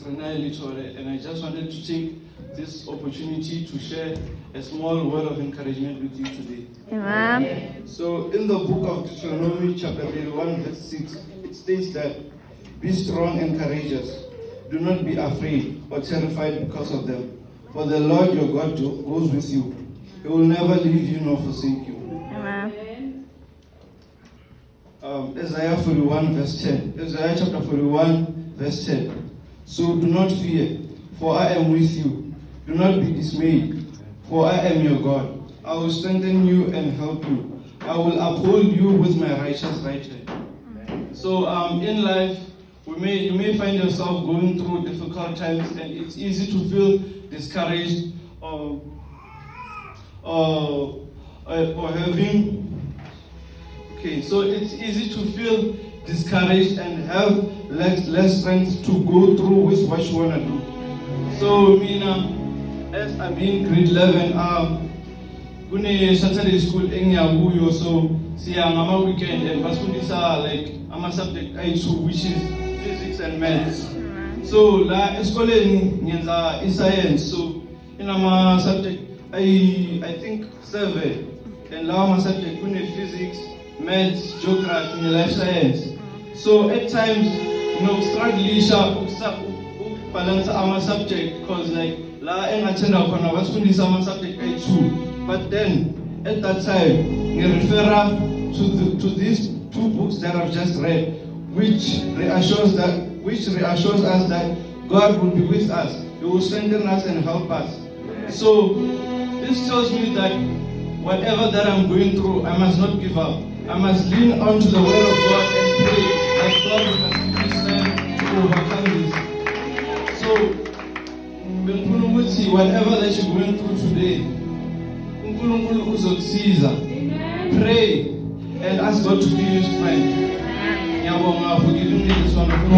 Renai Litore, and I just wanted to take this opportunity to share a small word of encouragement with you today. Amen. So, in the book of Deuteronomy, chapter 31, verse 6, it states that, "Be strong and courageous. Do not be afraid or terrified because of them. For the Lord your God goes with you. He will never leave you nor forsake you." Amen. Isaiah 41, verse 10. Isaiah chapter 41, verse 10. "So do not fear, for I am with you. Do not be dismayed, for I am your God. I will strengthen you and help you. I will uphold you with my righteous right hand." So in life, you may find yourself going through difficult times, and it's easy to feel discouraged or having. Okay, so it's easy to feel discouraged and have less strength to go through with what you want to do. So, as I'm in grade 11, kune Saturday school engiyabuyo, so siya ngama weekend and basifundisa like ama subject ayi-2, which is physics and maths. So la esikoleni ngenza i-science, so inama subject I think 7, and lawa ma subject kune physics, maths, geography, and life science. So at times, struggle balance our subject, because like la engathenda khona basifundisa ama subject ayi-2. But then at that time, we refer to these 2 books that I've just read, which reassures us that God will be with us. He will strengthen us and help us. So this tells me that whatever that I'm going through, I must not give up. I must lean onto the word of God and pray that God will give me strength to overcome this. So, whatever that you're going through today, pray and ask God to give you strength. For giving me this wonderful